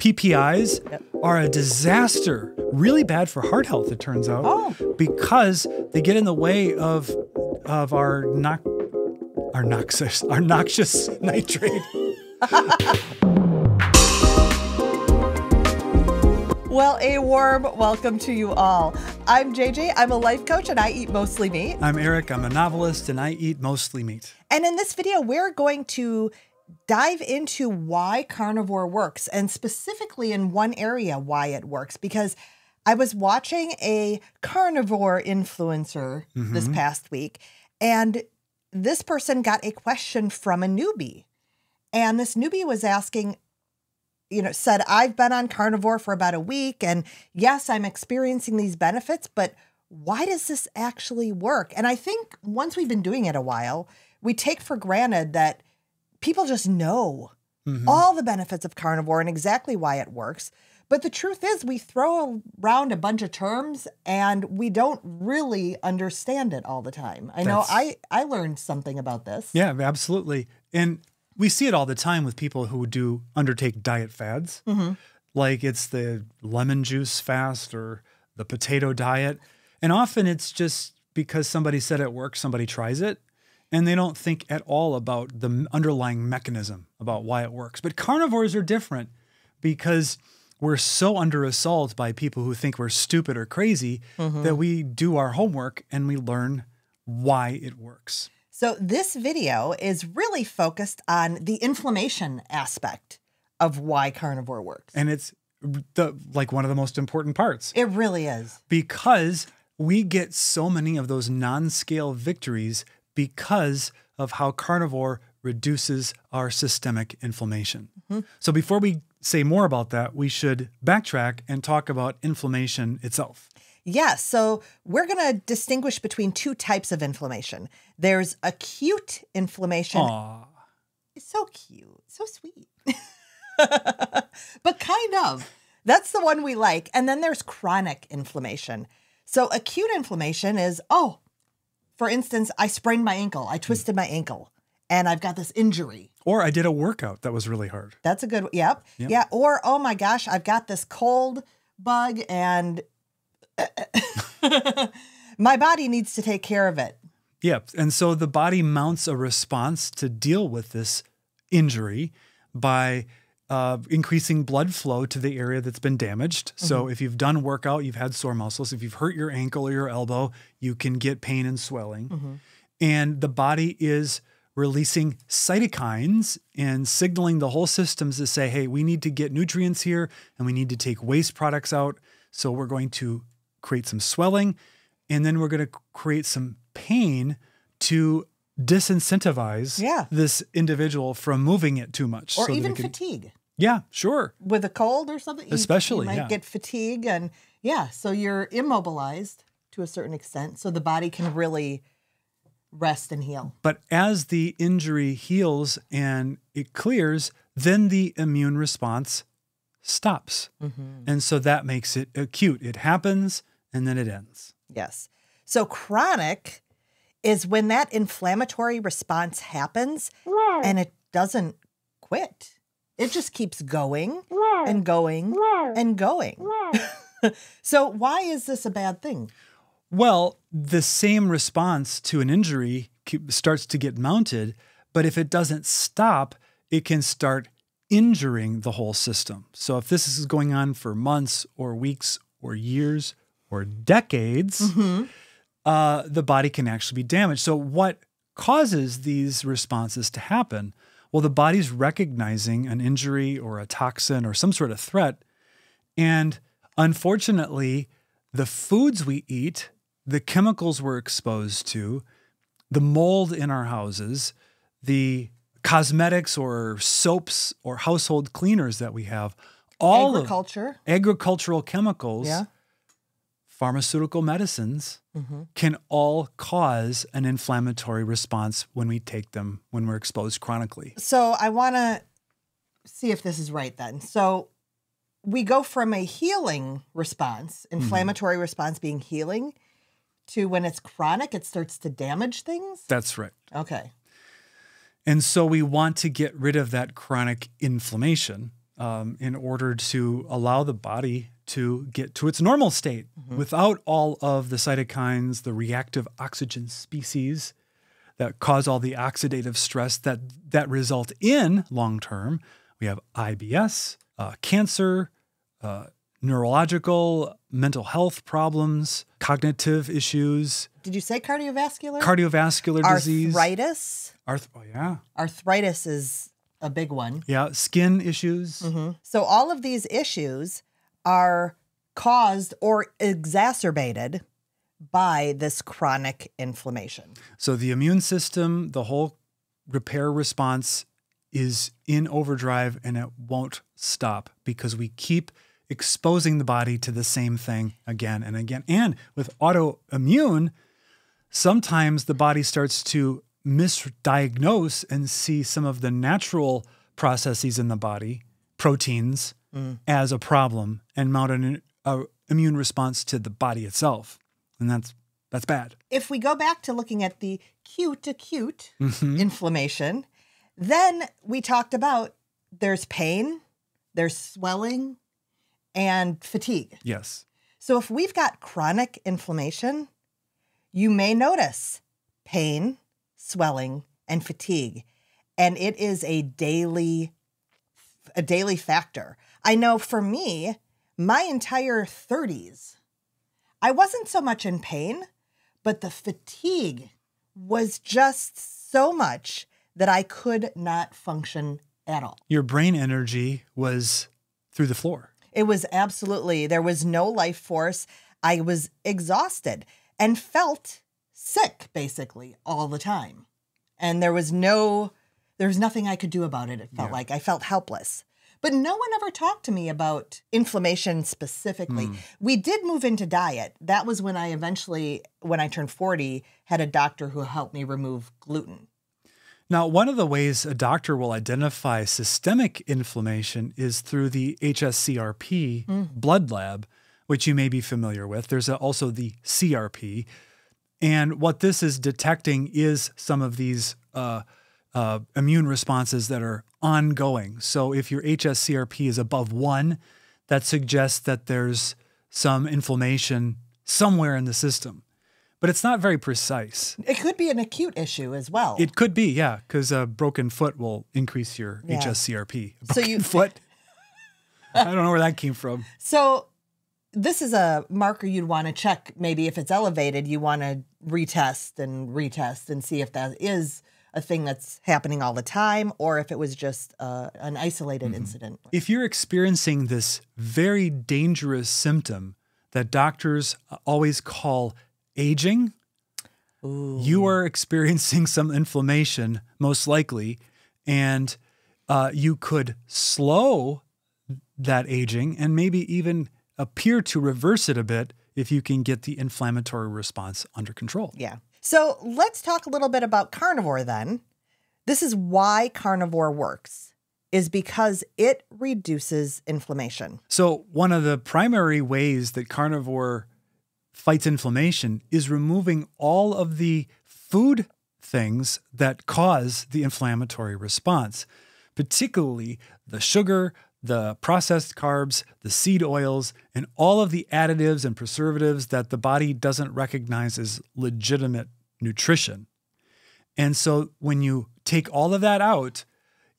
PPIs are a disaster, really bad for heart health, it turns out, because they get in the way of our noxious nitrate. Well, a warm welcome to you all. I'm JJ, I'm a life coach and I eat mostly meat. I'm Eric, I'm a novelist and I eat mostly meat. And in this video, we're going to dive into why carnivore works, and specifically in one area why it works, because I was watching a carnivore influencer this past week, and this person got a question from a newbie. And this newbie was asking, said, I've been on carnivore for about a week, and yes, I'm experiencing these benefits, but why does this actually work? And I think once we've been doing it a while, we take for granted that people just know all the benefits of carnivore and exactly why it works. But the truth is we throw around a bunch of terms and we don't really understand it all the time. I know I learned something about this. Yeah, absolutely. And we see it all the time with people who do undertake diet fads. Like it's the lemon juice fast or the potato diet. And often it's just because somebody said it works, somebody tries it, and they don't think at all about the underlying mechanism about why it works. But carnivores are different because we're so under assault by people who think we're stupid or crazy that we do our homework and we learn why it works. So this video is really focused on the inflammation aspect of why carnivore works. And it's like one of the most important parts. It really is. Because we get so many of those non-scale victories because of how carnivore reduces our systemic inflammation. So before we say more about that, we should backtrack and talk about inflammation itself. Yes. So we're going to distinguish between two types of inflammation. There's acute inflammation. Aww. It's so cute. So sweet. But kind of. That's the one we like. And then there's chronic inflammation. So acute inflammation is, for instance, I sprained my ankle. I twisted my ankle and I've got this injury. Or I did a workout that was really hard. That's a good one. Yep. Yeah. Or, oh my gosh, I've got this cold bug and my body needs to take care of it. Yep. And so the body mounts a response to deal with this injury by increasing blood flow to the area that's been damaged. So if you've done workout, you've had sore muscles. If you've hurt your ankle or your elbow, you can get pain and swelling. And the body is releasing cytokines and signaling the whole systems to say, hey, we need to get nutrients here and we need to take waste products out. So we're going to create some swelling and then we're going to create some pain to disincentivize this individual from moving it too much. Or even fatigue. Yeah, sure. With a cold or something. Especially, you might get fatigue and so you're immobilized to a certain extent so the body can really rest and heal. But as the injury heals and it clears, then the immune response stops. And so that makes it acute. It happens and then it ends. Yes. So chronic is when that inflammatory response happens and it doesn't quit. It just keeps going and going and going. So why is this a bad thing? Well, the same response to an injury starts to get mounted, but if it doesn't stop, it can start injuring the whole system. So if this is going on for months or weeks or years or decades, the body can actually be damaged. So what causes these responses to happen? Well, the body's recognizing an injury or a toxin or some sort of threat. And unfortunately, the foods we eat, the chemicals we're exposed to, the mold in our houses, the cosmetics or soaps or household cleaners that we have, all agricultural chemicals, pharmaceutical medicines can all cause an inflammatory response when we take them, when we're exposed chronically. So I want to see if this is right then. So we go from a healing response, inflammatory response being healing, to when it's chronic, it starts to damage things? That's right. Okay. And so we want to get rid of that chronic inflammation in order to allow the body to get to its normal state without all of the cytokines, the reactive oxygen species that cause all the oxidative stress that result in long-term. We have IBS, cancer, neurological, mental health problems, cognitive issues. Did you say cardiovascular? Cardiovascular disease. Arthritis. Oh, yeah. Arthritis is a big one. Yeah, skin issues. So all of these issues are caused or exacerbated by this chronic inflammation. So the immune system, the whole repair response is in overdrive, and it won't stop because we keep exposing the body to the same thing again and again. And with autoimmune, sometimes the body starts to misdiagnose and see some of the natural processes in the body, proteins, as a problem and mount an immune response to the body itself. And that's bad. If we go back to looking at the acute inflammation, then we talked about there's pain, there's swelling, and fatigue. Yes. So if we've got chronic inflammation, you may notice pain, swelling, and fatigue. And it is a daily factor. I know for me, my entire 30s, I wasn't so much in pain, but the fatigue was just so much that I could not function at all. Your brain energy was through the floor. It was absolutely, there was no life force. I was exhausted and felt sick basically all the time. And there was nothing I could do about it. It felt like I felt helpless. But no one ever talked to me about inflammation specifically. We did move into diet. That was when I eventually, when I turned 40, had a doctor who helped me remove gluten. Now, one of the ways a doctor will identify systemic inflammation is through the HSCRP blood lab, which you may be familiar with. There's also the CRP. And what this is detecting is some of these immune responses that are ongoing. So if your HSCRP is above 1, that suggests that there's some inflammation somewhere in the system. But it's not very precise. It could be an acute issue as well. It could be, yeah, because a broken foot will increase your HSCRP. Foot? I don't know where that came from. So this is a marker you'd want to check. Maybe if it's elevated, you want to retest and see if that is a thing that's happening all the time or if it was just an isolated incident. If you're experiencing this very dangerous symptom that doctors always call aging, you are experiencing some inflammation, most likely, and you could slow that aging and maybe even appear to reverse it a bit if you can get the inflammatory response under control. Yeah. So let's talk a little bit about carnivore then. This is why carnivore works, is because it reduces inflammation. So one of the primary ways that carnivore fights inflammation is removing all of the food things that cause the inflammatory response, particularly the sugar, the processed carbs, the seed oils, and all of the additives and preservatives that the body doesn't recognize as legitimate nutrition. And so when you take all of that out,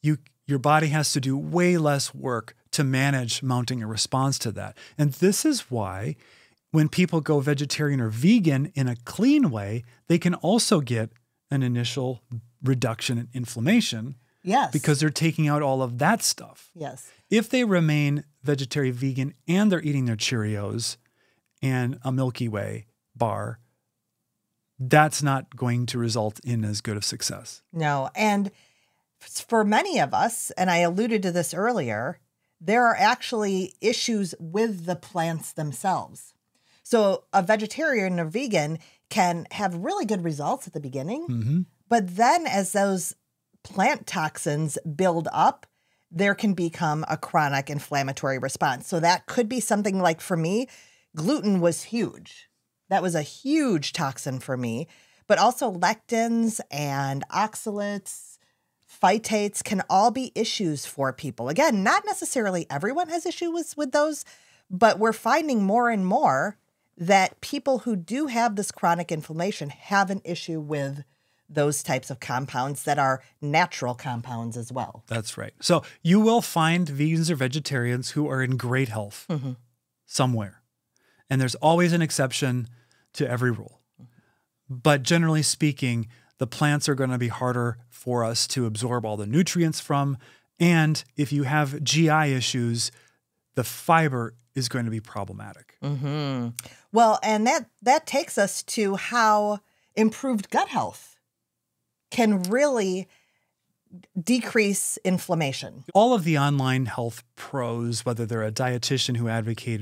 your body has to do way less work to manage mounting a response to that. And this is why when people go vegetarian or vegan in a clean way, they can also get an initial reduction in inflammation. Yes. Because they're taking out all of that stuff. Yes. If they remain vegetarian, vegan, and they're eating their Cheerios and a Milky Way bar, that's not going to result in as good of success. No. And for many of us, and I alluded to this earlier, there are actually issues with the plants themselves. So a vegetarian or vegan can have really good results at the beginning, but then as those plant toxins build up, there can become a chronic inflammatory response. So that could be something like, for me, gluten was huge. That was a huge toxin for me, but also lectins and oxalates. phytates can all be issues for people. Again, not necessarily everyone has issues with those, but we're finding more and more that people who do have this chronic inflammation have an issue with those types of compounds that are natural compounds as well. That's right. So you will find vegans or vegetarians who are in great health somewhere. And there's always an exception to every rule. But generally speaking, the plants are going to be harder for us to absorb all the nutrients from. And if you have GI issues, the fiber is going to be problematic. Well, and that takes us to how improved gut health can really decrease inflammation. All of the online health pros, whether they're a dietitian who advocate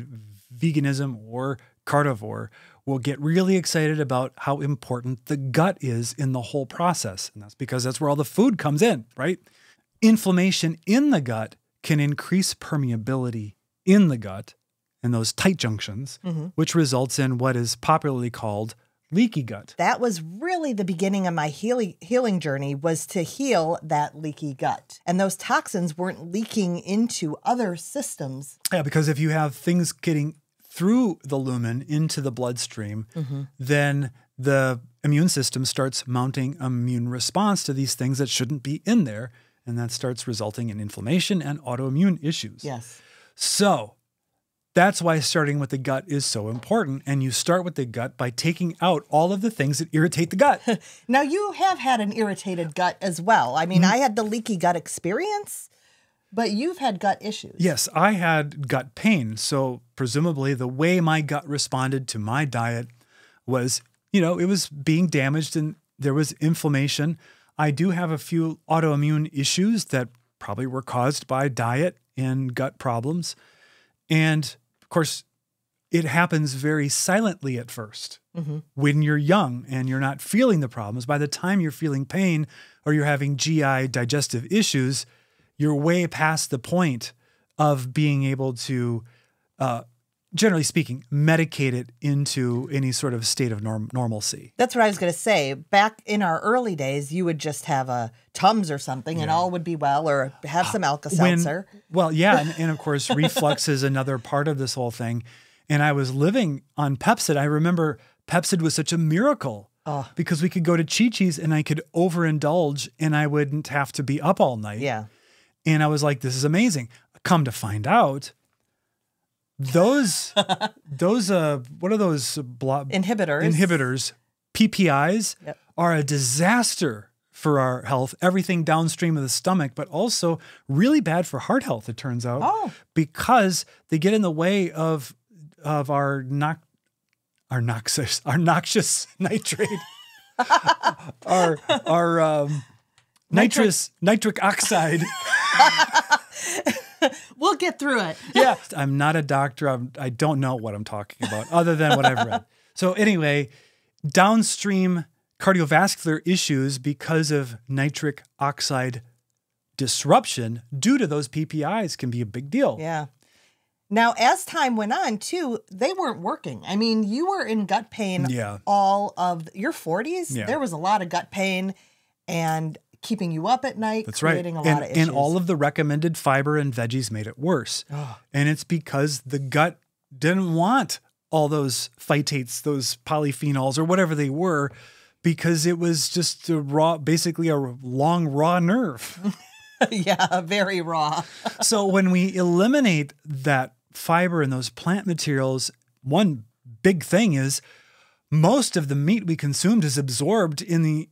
veganism or carnivore, will get really excited about how important the gut is in the whole process. And that's because that's where all the food comes in, right? Inflammation in the gut can increase permeability in the gut and those tight junctions, which results in what is popularly called leaky gut. That was really the beginning of my healing journey, was to heal that leaky gut. And those toxins weren't leaking into other systems. Yeah, because if you have things getting through the lumen into the bloodstream, then the immune system starts mounting immune response to these things that shouldn't be in there. And that starts resulting in inflammation and autoimmune issues. Yes. So that's why starting with the gut is so important. And you start with the gut by taking out all of the things that irritate the gut. Now, you have had an irritated gut as well. I mean, I had the leaky gut experience, but you've had gut issues. Yes, I had gut pain. So presumably the way my gut responded to my diet was, it was being damaged and there was inflammation. I do have a few autoimmune issues that probably were caused by diet and gut problems. And of course, it happens very silently at first. When you're young and you're not feeling the problems. By the time you're feeling pain or you're having GI digestive issues, you're way past the point of being able to, generally speaking, medicate it into any sort of state of normalcy. That's what I was going to say. Back in our early days, you would just have a Tums or something and all would be well, or have some Alka-Seltzer. And of course, reflux is another part of this whole thing. And I was living on Pepsid. I remember Pepsid was such a miracle because we could go to Chi-Chi's and I could overindulge and I wouldn't have to be up all night. Yeah. And I was like, this is amazing. Come to find out, those what are those inhibitors, PPIs, are a disaster for our health, everything downstream of the stomach, but also really bad for heart health, it turns out, because they get in the way of our noxious nitrate, our nitric oxide. We'll get through it. Yeah. I'm not a doctor. I don't know what I'm talking about other than what I've read. So anyway, downstream cardiovascular issues because of nitric oxide disruption due to those PPIs can be a big deal. Yeah. Now, as time went on, too, they weren't working. I mean, you were in gut pain all of your 40s. Yeah. There was a lot of gut pain and keeping you up at night, creating a lot of issues. And all of the recommended fiber and veggies made it worse. And it's because the gut didn't want all those phytates, those polyphenols, or whatever they were, because it was just basically a long, raw nerve. Yeah, very raw. So when we eliminate that fiber and those plant materials, one big thing is most of the meat we consumed is absorbed in the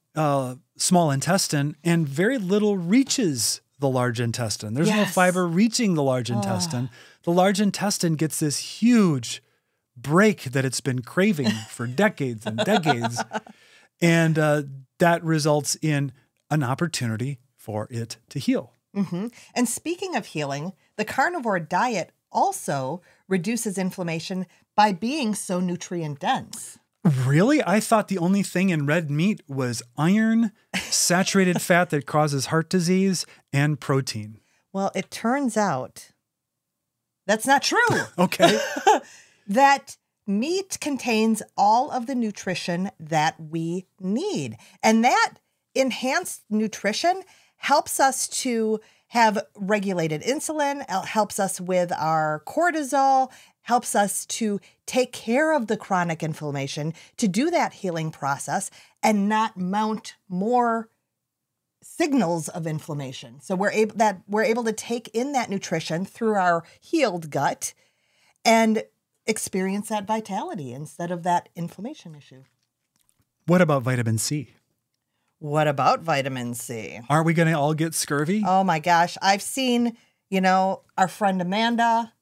small intestine and very little reaches the large intestine. There's no fiber reaching the large intestine. The large intestine gets this huge break that it's been craving for decades and decades. And that results in an opportunity for it to heal. And speaking of healing, the carnivore diet also reduces inflammation by being so nutrient dense. Really? I thought the only thing in red meat was iron, saturated fat that causes heart disease, and protein. Well, it turns out that's not true. Okay. That meat contains all of the nutrition that we need. And that enhanced nutrition helps us to have regulated insulin, helps us with our cortisol, helps us to take care of the chronic inflammation, to do that healing process and not mount more signals of inflammation. So we're able to take in that nutrition through our healed gut and experience that vitality instead of that inflammation issue. What about vitamin C? What about vitamin C? Aren't we going to all get scurvy? Oh my gosh. I've seen, our friend Amanda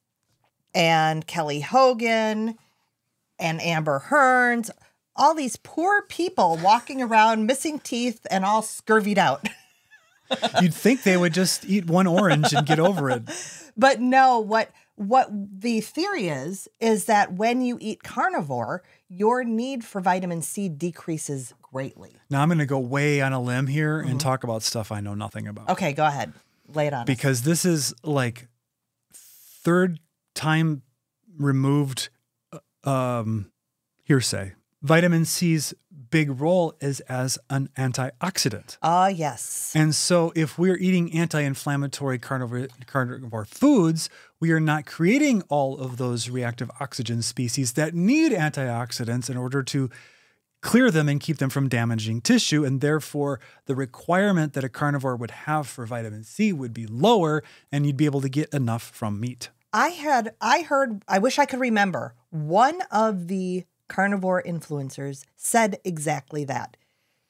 and Kelly Hogan and Amber Hearns, all these poor people walking around missing teeth and all scurvied out. You'd think they would just eat one orange and get over it. But no, what the theory is that when you eat carnivore, your need for vitamin C decreases greatly. Now, I'm going to go way on a limb here and talk about stuff I know nothing about. Okay, go ahead. Lay it on us. Because this is like third time removed hearsay. Vitamin C's big role is as an antioxidant. Yes. And so if we're eating anti-inflammatory carnivore foods, we are not creating all of those reactive oxygen species that need antioxidants in order to clear them and keep them from damaging tissue. And therefore, the requirement that a carnivore would have for vitamin C would be lower, and you'd be able to get enough from meat. I heard, I wish I could remember, one of the carnivore influencers said exactly that.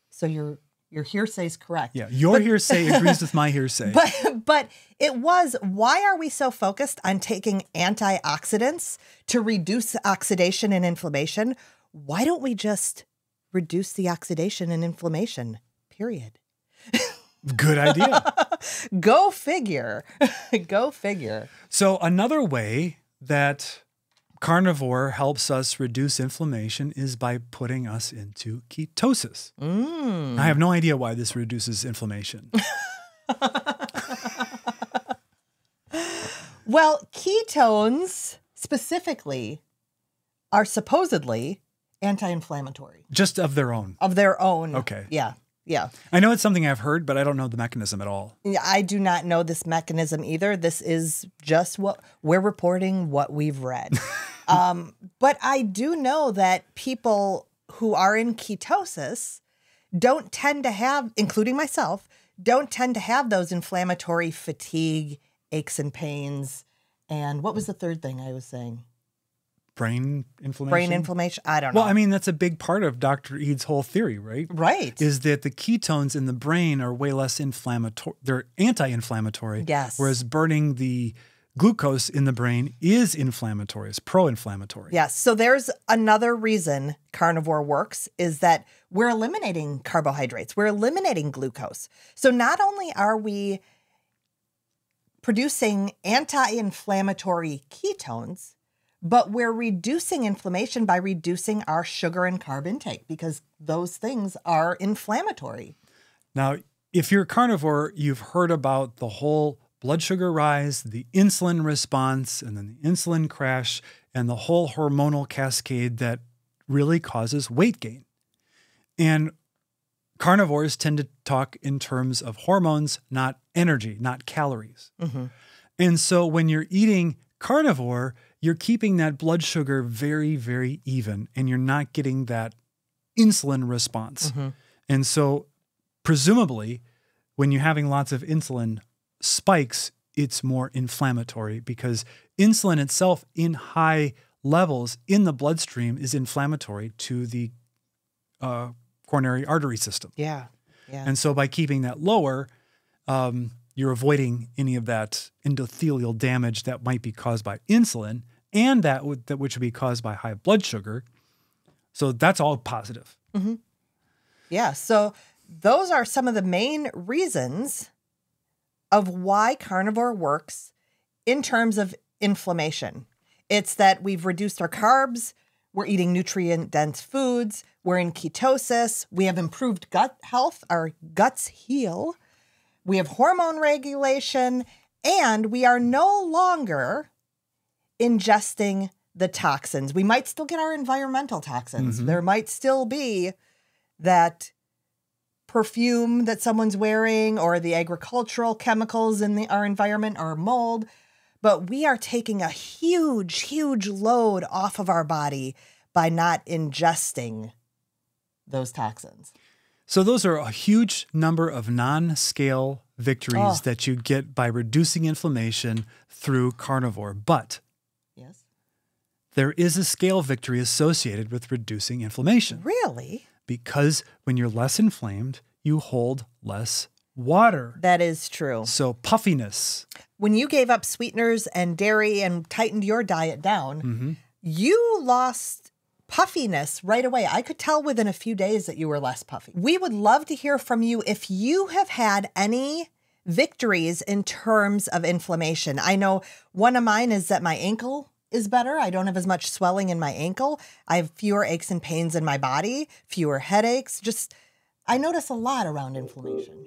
So your hearsay is correct. Yeah, your hearsay agrees with my hearsay. But it was, why are we so focused on taking antioxidants to reduce oxidation and inflammation? Why don't we just reduce the oxidation and inflammation, period? Good idea. Go figure. Go figure. So another way that carnivore helps us reduce inflammation is by putting us into ketosis. I have no idea why this reduces inflammation. Well, ketones specifically are supposedly anti-inflammatory. Just of their own. Of their own. Okay. Yeah. Yeah. I know it's something I've heard, but I don't know the mechanism at all. I do not know this mechanism either. This is just what we're reporting, what we've read. But I do know that people who are in ketosis don't tend to have, including myself, don't tend to have those inflammatory fatigue, aches and pains. And what was the third thing I was saying? Brain inflammation? Brain inflammation? I don't know. Well, I mean, that's a big part of Dr. Ead's whole theory, right? Right. Is that the ketones in the brain are way less inflammatory. They're anti-inflammatory. Yes. Whereas burning the glucose in the brain is inflammatory. It's pro-inflammatory. Yes. So there's another reason carnivore works is that we're eliminating carbohydrates. We're eliminating glucose. So not only are we producing anti-inflammatory ketones, but we're reducing inflammation by reducing our sugar and carb intake because those things are inflammatory. Now, if you're a carnivore, you've heard about the whole blood sugar rise, the insulin response, and then the insulin crash, and the whole hormonal cascade that really causes weight gain. And carnivores tend to talk in terms of hormones, not energy, not calories. And so when you're eating carnivore, you're keeping that blood sugar very, very even, and you're not getting that insulin response. And so presumably, when you're having lots of insulin spikes, it's more inflammatory because insulin itself in high levels in the bloodstream is inflammatory to the coronary artery system. Yeah. Yeah. And so by keeping that lower, you're avoiding any of that endothelial damage that might be caused by insulin and that which would be caused by high blood sugar. So that's all positive. Yeah. So those are some of the main reasons of why carnivore works in terms of inflammation. It's that we've reduced our carbs, we're eating nutrient-dense foods, we're in ketosis, we have improved gut health, our guts heal, we have hormone regulation, and we are no longer ingesting the toxins. We might still get our environmental toxins. There might still be that perfume that someone's wearing or the agricultural chemicals in our environment or mold. But we are taking a huge, huge load off of our body by not ingesting those toxins. So those are a huge number of non-scale victories that you get by reducing inflammation through carnivore. But yes, there is a scale victory associated with reducing inflammation. Really? Because when you're less inflamed, you hold less water. That is true. So puffiness. When you gave up sweeteners and dairy and tightened your diet down, you lost puffiness right away. I could tell within a few days that you were less puffy. We would love to hear from you if you have had any victories in terms of inflammation. I know one of mine is that my ankle is better. I don't have as much swelling in my ankle. I have fewer aches and pains in my body, fewer headaches. I notice a lot around inflammation.